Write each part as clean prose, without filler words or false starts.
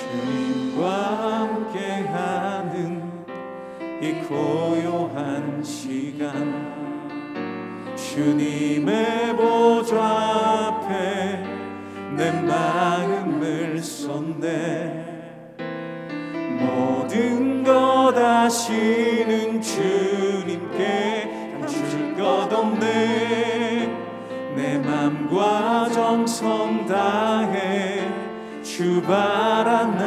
주님과 함께하는 이 고요한 시간, 주님의 보좌 앞에 내 마음을 쏟네. 모든 것 아시는 주님께 감출 것 없네. 내 맘과 정성 다해 주 바라나이다.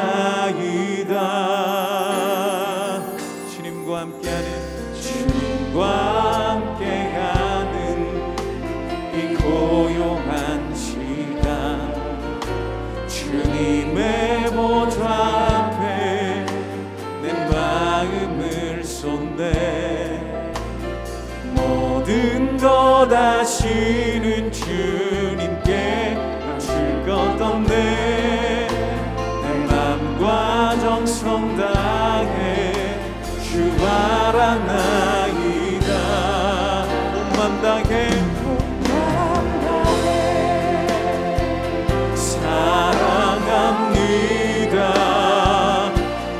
주님과 함께하는 이 고요한 시간, 주님의 보좌 앞에 내 마음을 쏟네. 모든 것 아시는 주님께 감출 것 없네. 내 맘과 정성 다해 주 바라나이다. 온 맘 다해 사랑합니다.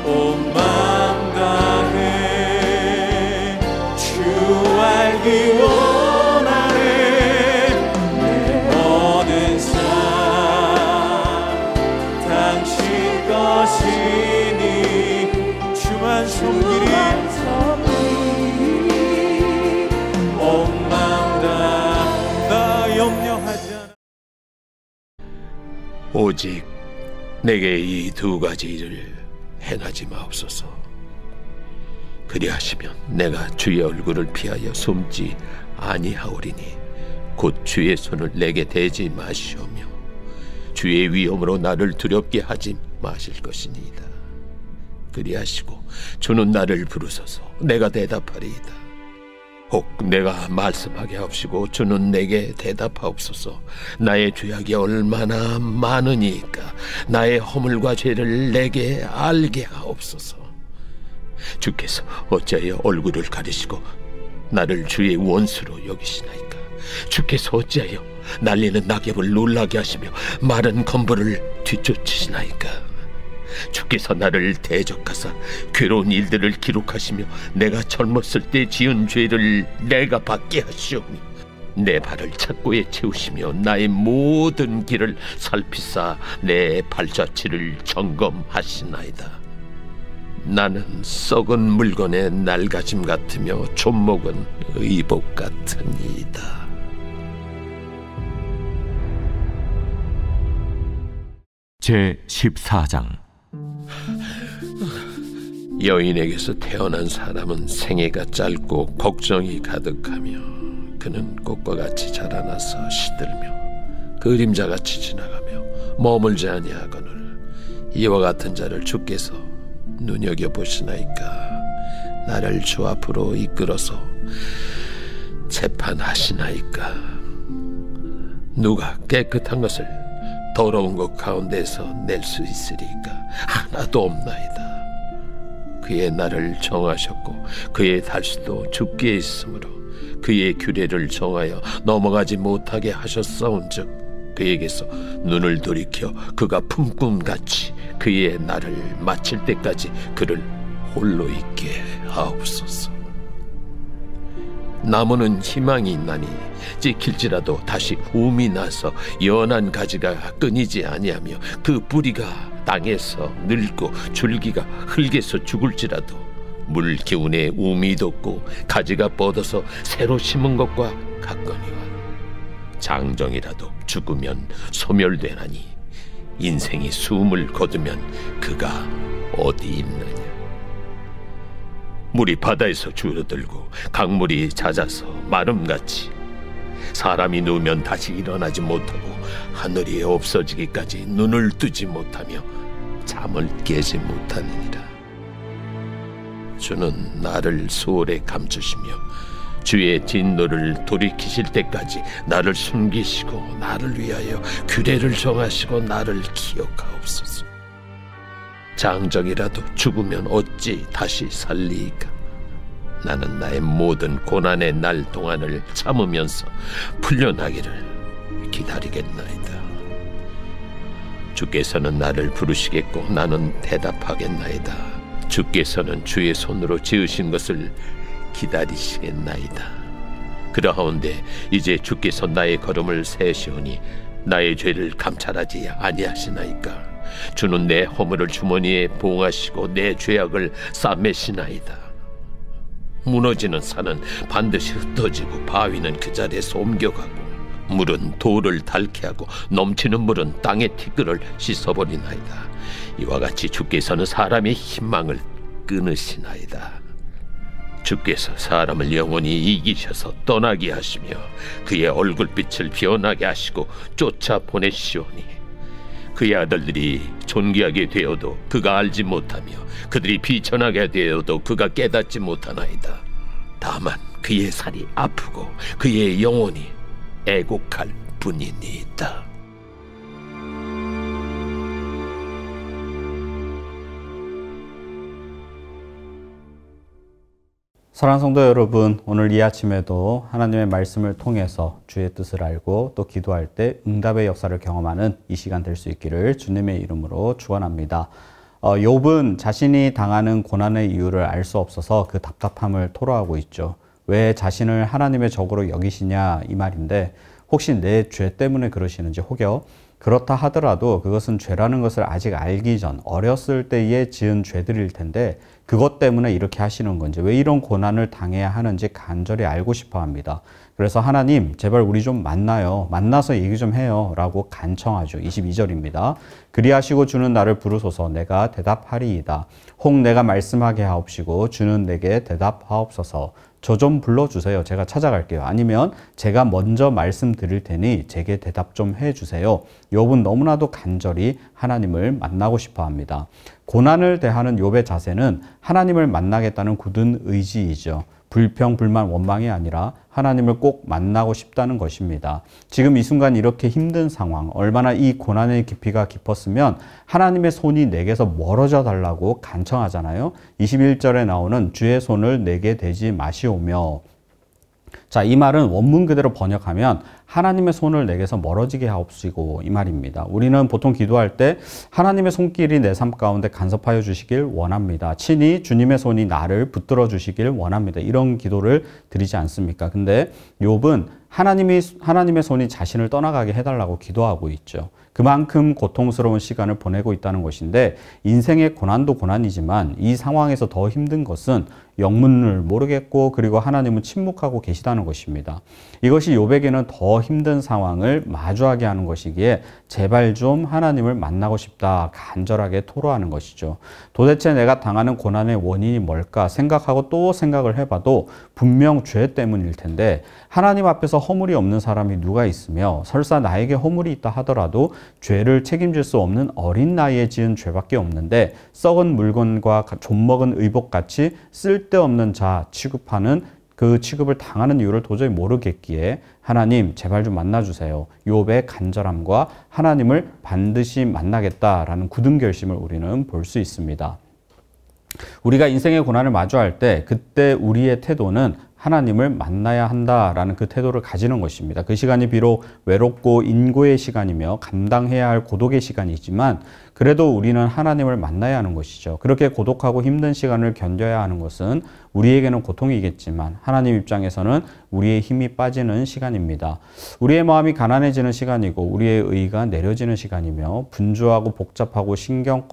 온 맘 다해 주 알기 원하네. 내 모든 삶 당신 것이니 주만 섬기리. 온 맘 다 나 염려하지 않아. 오직 내게 이 두 가지 일을 행하지 마옵소서. 그리하시면 내가 주의 얼굴을 피하여 숨지 아니하오리니 곧 주의 손을 내게 대지 마시오며 주의 위엄으로 나를 두렵게 하지 마실 것이니이다. 그리하시고 주는 나를 부르소서. 내가 대답하리이다. 혹 내가 말씀하게 하옵시고 주는 내게 대답하옵소서. 나의 죄악이 얼마나 많으니까 나의 허물과 죄를 내게 알게 하옵소서. 주께서 어찌하여 얼굴을 가리시고 나를 주의 원수로 여기시나이까. 주께서 어찌하여 날리는 낙엽을 놀라게 하시며 마른 건물을 뒤쫓으시나이까. 주께서 나를 대적하사 괴로운 일들을 기록하시며 내가 젊었을 때 지은 죄를 내가 받게 하시오며 내 발을 착고에 채우시며 나의 모든 길을 살피사 내 발자취를 점검하시나이다. 나는 썩은 물건의 낡아짐 같으며 존목은 의복 같으니이다. 제14장. 여인에게서 태어난 사람은 생애가 짧고 걱정이 가득하며 그는 꽃과 같이 자라나서 시들며 그림자같이 지나가며 머물지 아니하거늘 이와 같은 자를 주께서 눈여겨보시나이까. 나를 주 앞으로 이끌어서 재판하시나이까. 누가 깨끗한 것을 더러운 것 가운데서 낼 수 있으리까. 하나도 없나이다. 그의 날을 정하셨고 그의 달수도 주께 있으므로 그의 규례를 정하여 넘어가지 못하게 하셨사온즉 그에게서 눈을 돌이켜 그가 품꿈같이 그의 날을 마칠 때까지 그를 홀로 있게 하옵소서. 나무는 희망이 있나니 찍힐지라도 다시 움이 나서 연한 가지가 끊이지 아니하며 그 뿌리가 땅에서 늙고 줄기가 흙에서 죽을지라도 물 기운에 움이 돋고 가지가 뻗어서 새로 심은 것과 같거니와 장정이라도 죽으면 소멸되나니 인생이 숨을 거두면 그가 어디 있느냐. 물이 바다에서 줄어들고 강물이 잦아서 마름같이 사람이 누우면 다시 일어나지 못하고 하늘이 없어지기까지 눈을 뜨지 못하며 잠을 깨지 못하느니라. 주는 나를 수월에 감추시며 주의 진노를 돌이키실 때까지 나를 숨기시고 나를 위하여 규례를 정하시고 나를 기억하옵소서. 장정이라도 죽으면 어찌 다시 살리이까. 나는 나의 모든 고난의 날 동안을 참으면서 풀려나기를 기다리겠나이다. 주께서는 나를 부르시겠고 나는 대답하겠나이다. 주께서는 주의 손으로 지으신 것을 기다리시겠나이다. 그러하온데 이제 주께서 나의 걸음을 세시오니 나의 죄를 감찰하지 아니하시나이까. 주는 내 허물을 주머니에 봉하시고 내 죄악을 싸매시나이다. 무너지는 산은 반드시 흩어지고 바위는 그 자리에서 옮겨가고 물은 돌을 닳게 하고 넘치는 물은 땅의 티끌을 씻어버리나이다. 이와 같이 주께서는 사람의 희망을 끊으시나이다. 주께서 사람을 영원히 이기셔서 떠나게 하시며 그의 얼굴빛을 변하게 하시고 쫓아보내시오니 그의 아들들이 존귀하게 되어도 그가 알지 못하며 그들이 비천하게 되어도 그가 깨닫지 못하나이다. 다만 그의 살이 아프고 그의 영혼이 애곡할 뿐이니이다. 사랑하는 성도 여러분, 오늘 이 아침에도 하나님의 말씀을 통해서 주의 뜻을 알고 또 기도할 때 응답의 역사를 경험하는 이 시간 될 수 있기를 주님의 이름으로 축원합니다. 욥은 자신이 당하는 고난의 이유를 알 수 없어서 그 답답함을 토로하고 있죠. 왜 자신을 하나님의 적으로 여기시냐 이 말인데, 혹시 내 죄 때문에 그러시는지, 혹여 그렇다 하더라도 그것은 죄라는 것을 아직 알기 전 어렸을 때에 지은 죄들일 텐데 그것 때문에 이렇게 하시는 건지, 왜 이런 고난을 당해야 하는지 간절히 알고 싶어 합니다. 그래서 하나님 제발 우리 좀 만나요, 만나서 얘기 좀 해요 라고 간청하죠. 22절입니다. 그리하시고 주는 나를 부르소서 내가 대답하리이다. 혹 내가 말씀하게 하옵시고 주는 내게 대답하옵소서. 저 좀 불러주세요. 제가 찾아갈게요. 아니면 제가 먼저 말씀드릴 테니 제게 대답 좀 해주세요. 욥은 너무나도 간절히 하나님을 만나고 싶어 합니다. 고난을 대하는 욥의 자세는 하나님을 만나겠다는 굳은 의지이죠. 불평, 불만, 원망이 아니라 하나님을 꼭 만나고 싶다는 것입니다. 지금 이 순간 이렇게 힘든 상황, 얼마나 이 고난의 깊이가 깊었으면 하나님의 손이 내게서 멀어져 달라고 간청하잖아요. 21절에 나오는 주의 손을 내게 대지 마시오며, 자, 이 말은 원문 그대로 번역하면 하나님의 손을 내게서 멀어지게 하옵시고 이 말입니다. 우리는 보통 기도할 때 하나님의 손길이 내 삶 가운데 간섭하여 주시길 원합니다. 친히 주님의 손이 나를 붙들어 주시길 원합니다. 이런 기도를 드리지 않습니까? 근데 욥은 하나님의 손이 자신을 떠나가게 해달라고 기도하고 있죠. 그만큼 고통스러운 시간을 보내고 있다는 것인데, 인생의 고난도 고난이지만 이 상황에서 더 힘든 것은 영문을 모르겠고 그리고 하나님은 침묵하고 계시다는 것입니다. 이것이 욥에게는 더 힘든 상황을 마주하게 하는 것이기에 제발 좀 하나님을 만나고 싶다 간절하게 토로하는 것이죠. 도대체 내가 당하는 고난의 원인이 뭘까 생각하고 또 생각을 해봐도 분명 죄 때문일 텐데, 하나님 앞에서 허물이 없는 사람이 누가 있으며, 설사 나에게 허물이 있다 하더라도 죄를 책임질 수 없는 어린 나이에 지은 죄밖에 없는데 썩은 물건과 좀먹은 의복같이 쓸데없는 자 취급하는 그 취급을 당하는 이유를 도저히 모르겠기에 하나님 제발 좀 만나주세요. 욥의 간절함과 하나님을 반드시 만나겠다라는 굳은 결심을 우리는 볼 수 있습니다. 우리가 인생의 고난을 마주할 때 그때 우리의 태도는 하나님을 만나야 한다라는 그 태도를 가지는 것입니다. 그 시간이 비록 외롭고 인고의 시간이며 감당해야 할 고독의 시간이지만 그래도 우리는 하나님을 만나야 하는 것이죠. 그렇게 고독하고 힘든 시간을 견뎌야 하는 것은 우리에게는 고통이겠지만 하나님 입장에서는 우리의 힘이 빠지는 시간입니다. 우리의 마음이 가난해지는 시간이고 우리의 의가 내려지는 시간이며 분주하고 복잡하고 신경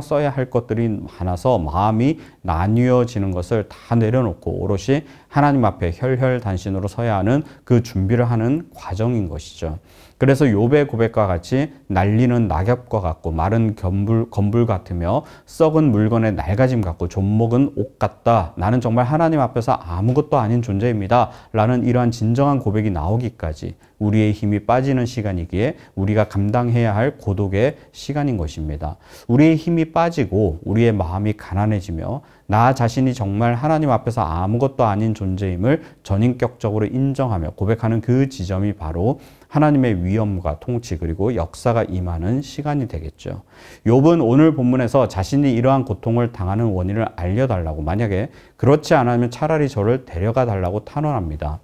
써야 할 것들이 많아서 마음이 나뉘어지는 것을 다 내려놓고 오롯이 하나님 앞에 혈혈단신으로 서야 하는 그 준비를 하는 과정인 것이죠. 그래서 욥의 고백과 같이 날리는 낙엽과 같고 마른 건불 같으며 썩은 물건의 낡아짐 같고 좀먹은 옷 같다. 나는 정말 하나님 앞에서 아무것도 아닌 존재입니다. 라는 이러한 진정한 고백이 나오기까지 우리의 힘이 빠지는 시간이기에 우리가 감당해야 할 고독의 시간인 것입니다. 우리의 힘이 빠지고 우리의 마음이 가난해지며 나 자신이 정말 하나님 앞에서 아무것도 아닌 존재임을 전인격적으로 인정하며 고백하는 그 지점이 바로 하나님의 위엄과 통치 그리고 역사가 임하는 시간이 되겠죠. 욥은 오늘 본문에서 자신이 이러한 고통을 당하는 원인을 알려달라고, 만약에 그렇지 않으면 차라리 저를 데려가 달라고 탄원합니다.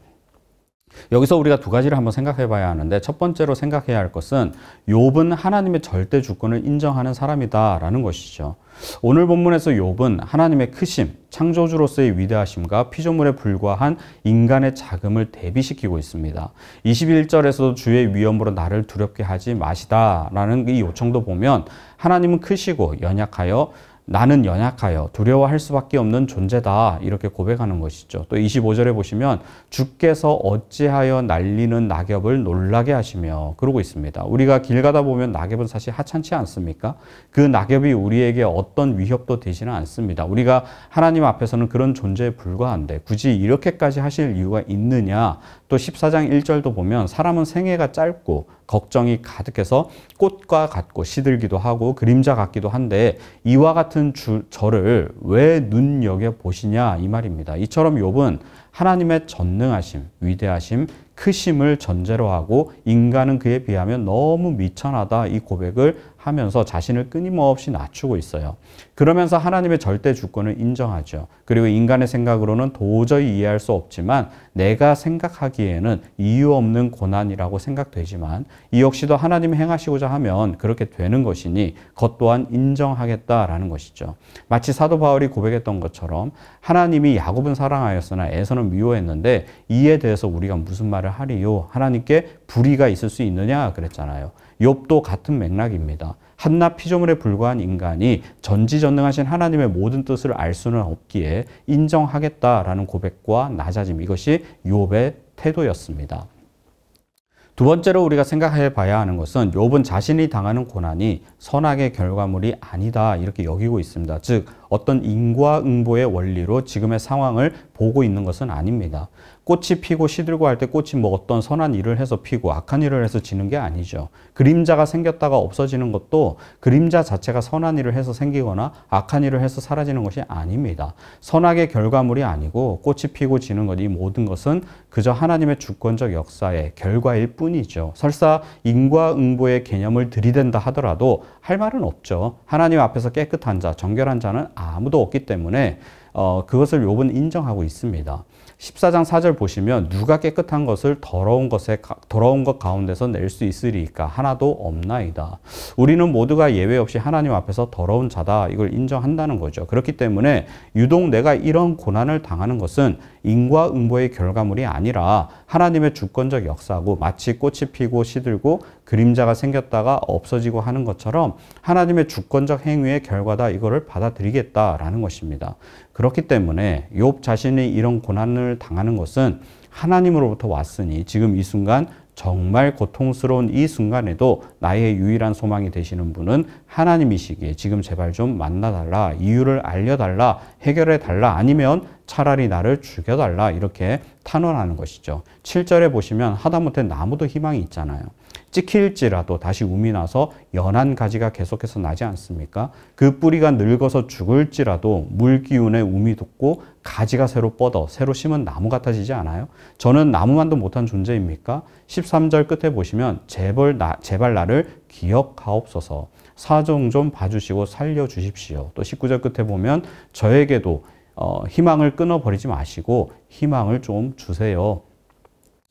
여기서 우리가 두 가지를 한번 생각해 봐야 하는데, 첫 번째로 생각해야 할 것은 욥은 하나님의 절대 주권을 인정하는 사람이다라는 것이죠. 오늘 본문에서 욥은 하나님의 크심, 창조주로서의 위대하심과 피조물에 불과한 인간의 작음을 대비시키고 있습니다. 21절에서도 주의 위엄으로 나를 두렵게 하지 마시다라는 이 요청도 보면 하나님은 크시고 연약하여 나는 연약하여 두려워할 수밖에 없는 존재다, 이렇게 고백하는 것이죠. 또 25절에 보시면 주께서 어찌하여 날리는 낙엽을 놀라게 하시며, 그러고 있습니다. 우리가 길 가다 보면 낙엽은 사실 하찮지 않습니까? 그 낙엽이 우리에게 어떤 위협도 되지는 않습니다. 우리가 하나님 앞에서는 그런 존재에 불과한데 굳이 이렇게까지 하실 이유가 있느냐. 또 14장 1절도 보면 사람은 생애가 짧고 걱정이 가득해서 꽃과 같고 시들기도 하고 그림자 같기도 한데 이와 같은 저를 왜 눈여겨 보시냐, 이 말입니다. 이처럼 욥은 하나님의 전능하심, 위대하심, 크심을 전제로 하고 인간은 그에 비하면 너무 미천하다, 이 고백을 하면서 자신을 끊임없이 낮추고 있어요. 그러면서 하나님의 절대 주권을 인정하죠. 그리고 인간의 생각으로는 도저히 이해할 수 없지만 내가 생각하기에는 이유 없는 고난이라고 생각되지만 이 역시도 하나님이 행하시고자 하면 그렇게 되는 것이니 그것 또한 인정하겠다라는 것이죠. 마치 사도 바울이 고백했던 것처럼 하나님이 야곱은 사랑하였으나 에서는 미워했는데 이에 대해서 우리가 무슨 말을 하리요? 하나님께 불의가 있을 수 있느냐 그랬잖아요. 욥도 같은 맥락입니다. 한낱 피조물에 불과한 인간이 전지전능하신 하나님의 모든 뜻을 알 수는 없기에 인정하겠다라는 고백과 낮아짐, 이것이 욥의 태도였습니다. 두 번째로 우리가 생각해 봐야 하는 것은 욥은 자신이 당하는 고난이 선악의 결과물이 아니다, 이렇게 여기고 있습니다. 즉 어떤 인과응보의 원리로 지금의 상황을 보고 있는 것은 아닙니다. 꽃이 피고 시들고 할 때 꽃이 뭐 어떤 선한 일을 해서 피고 악한 일을 해서 지는 게 아니죠. 그림자가 생겼다가 없어지는 것도 그림자 자체가 선한 일을 해서 생기거나 악한 일을 해서 사라지는 것이 아닙니다. 선악의 결과물이 아니고 꽃이 피고 지는 것, 이 모든 것은 그저 하나님의 주권적 역사의 결과일 뿐이죠. 설사 인과응보의 개념을 들이댄다 하더라도 할 말은 없죠. 하나님 앞에서 깨끗한 자, 정결한 자는 아무도 없기 때문에 그것을 욥은 인정하고 있습니다. 14장 4절 보시면 누가 깨끗한 것을 더러운 것 가운데서 낼 수 있으리까 하나도 없나이다. 우리는 모두가 예외 없이 하나님 앞에서 더러운 자다, 이걸 인정한다는 거죠. 그렇기 때문에 유독 내가 이런 고난을 당하는 것은 인과응보의 결과물이 아니라 하나님의 주권적 역사고, 마치 꽃이 피고 시들고 그림자가 생겼다가 없어지고 하는 것처럼 하나님의 주권적 행위의 결과다, 이거를 받아들이겠다라는 것입니다. 그렇기 때문에 욥 자신이 이런 고난을 당하는 것은 하나님으로부터 왔으니 지금 이 순간 정말 고통스러운 이 순간에도 나의 유일한 소망이 되시는 분은 하나님이시기에 지금 제발 좀 만나달라, 이유를 알려달라, 해결해달라, 아니면 차라리 나를 죽여달라, 이렇게 탄원하는 것이죠. 7절에 보시면 하다못해 나무도 희망이 있잖아요. 찍힐지라도 다시 움이 나서 연한 가지가 계속해서 나지 않습니까? 그 뿌리가 늙어서 죽을지라도 물 기운에 움이 돋고 가지가 새로 뻗어 새로 심은 나무 같아지지 않아요? 저는 나무만도 못한 존재입니까? 13절 끝에 보시면 제발 나를 기억하옵소서, 사정 좀 봐주시고 살려주십시오. 또 19절 끝에 보면 저에게도 희망을 끊어버리지 마시고 희망을 좀 주세요.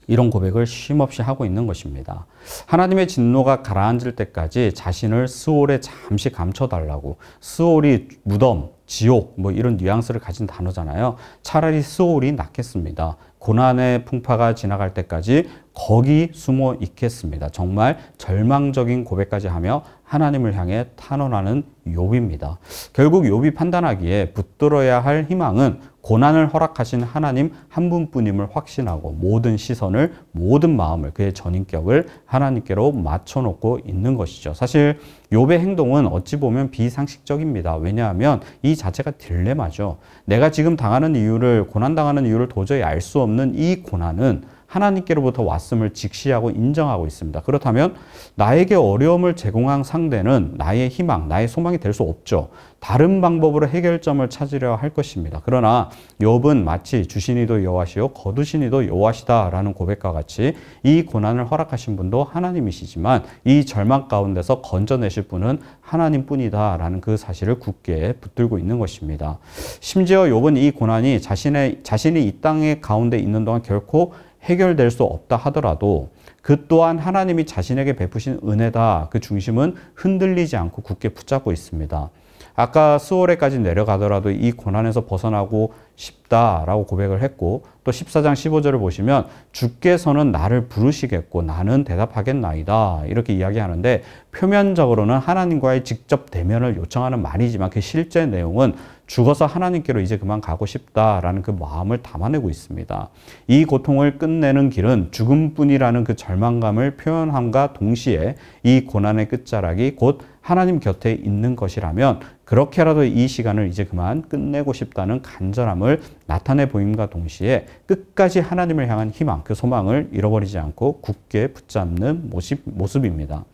이런 고백을 쉼없이 하고 있는 것입니다. 하나님의 진노가 가라앉을 때까지 자신을 스올에 잠시 감춰달라고, 스올이 무덤, 지옥, 뭐 이런 뉘앙스를 가진 단어잖아요. 차라리 스올이 낫겠습니다. 고난의 풍파가 지나갈 때까지 거기 숨어 있겠습니다. 정말 절망적인 고백까지 하며 하나님을 향해 탄원하는 욥입니다. 결국 욥이 판단하기에 붙들어야 할 희망은 고난을 허락하신 하나님 한 분뿐임을 확신하고 모든 시선을, 모든 마음을, 그의 전인격을 하나님께로 맞춰놓고 있는 것이죠. 사실 욥의 행동은 어찌 보면 비상식적입니다. 왜냐하면 이 자체가 딜레마죠. 내가 지금 당하는 이유를, 고난당하는 이유를 도저히 알 수 없는 이 고난은 하나님께로부터 왔음을 직시하고 인정하고 있습니다. 그렇다면 나에게 어려움을 제공한 상대는 나의 희망, 나의 소망이 될 수 없죠. 다른 방법으로 해결점을 찾으려 할 것입니다. 그러나 욥은 마치 주시니도 여호와시요 거두시니도 여호와시다라는 고백과 같이 이 고난을 허락하신 분도 하나님이시지만 이 절망 가운데서 건져내실 분은 하나님뿐이다라는 그 사실을 굳게 붙들고 있는 것입니다. 심지어 욥은 이 고난이 자신이 이 땅의 가운데 있는 동안 결코 해결될 수 없다 하더라도 그 또한 하나님이 자신에게 베푸신 은혜다. 그 중심은 흔들리지 않고 굳게 붙잡고 있습니다. 아까 스오레까지 내려가더라도 이 고난에서 벗어나고 싶다라고 고백을 했고, 또 14장 15절을 보시면 주께서는 나를 부르시겠고 나는 대답하겠나이다 이렇게 이야기하는데, 표면적으로는 하나님과의 직접 대면을 요청하는 말이지만 그 실제 내용은 죽어서 하나님께로 이제 그만 가고 싶다라는 그 마음을 담아내고 있습니다. 이 고통을 끝내는 길은 죽음뿐이라는 그 절망감을 표현함과 동시에 이 고난의 끝자락이 곧 하나님 곁에 있는 것이라면 그렇게라도 이 시간을 이제 그만 끝내고 싶다는 간절함을 나타내 보임과 동시에 끝까지 하나님을 향한 희망, 그 소망을 잃어버리지 않고 굳게 붙잡는 모습입니다.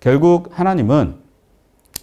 결국 하나님은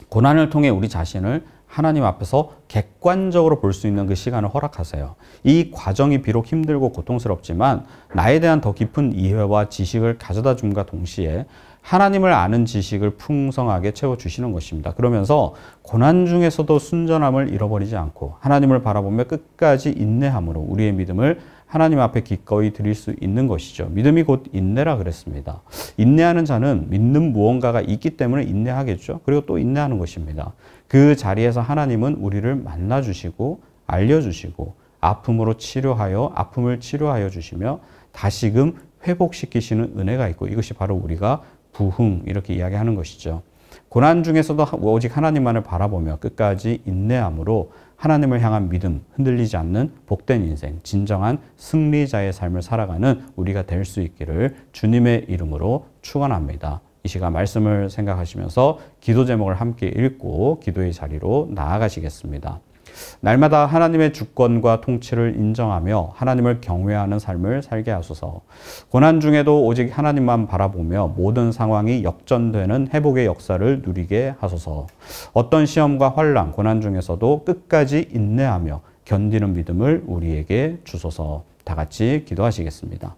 고난을 통해 우리 자신을 하나님 앞에서 객관적으로 볼 수 있는 그 시간을 허락하세요. 이 과정이 비록 힘들고 고통스럽지만 나에 대한 더 깊은 이해와 지식을 가져다 줌과 동시에 하나님을 아는 지식을 풍성하게 채워주시는 것입니다. 그러면서 고난 중에서도 순전함을 잃어버리지 않고 하나님을 바라보며 끝까지 인내함으로 우리의 믿음을 하나님 앞에 기꺼이 드릴 수 있는 것이죠. 믿음이 곧 인내라 그랬습니다. 인내하는 자는 믿는 무언가가 있기 때문에 인내하겠죠. 그리고 또 인내하는 것입니다. 그 자리에서 하나님은 우리를 만나주시고 알려주시고 아픔을 치료하여 주시며 다시금 회복시키시는 은혜가 있고, 이것이 바로 우리가 부흥 이렇게 이야기하는 것이죠. 고난 중에서도 오직 하나님만을 바라보며 끝까지 인내함으로 하나님을 향한 믿음, 흔들리지 않는 복된 인생, 진정한 승리자의 삶을 살아가는 우리가 될 수 있기를 주님의 이름으로 축원합니다. 이 시간 말씀을 생각하시면서 기도 제목을 함께 읽고 기도의 자리로 나아가시겠습니다. 날마다 하나님의 주권과 통치를 인정하며 하나님을 경외하는 삶을 살게 하소서. 고난 중에도 오직 하나님만 바라보며 모든 상황이 역전되는 회복의 역사를 누리게 하소서. 어떤 시험과 환난, 고난 중에서도 끝까지 인내하며 견디는 믿음을 우리에게 주소서. 다 같이 기도하시겠습니다.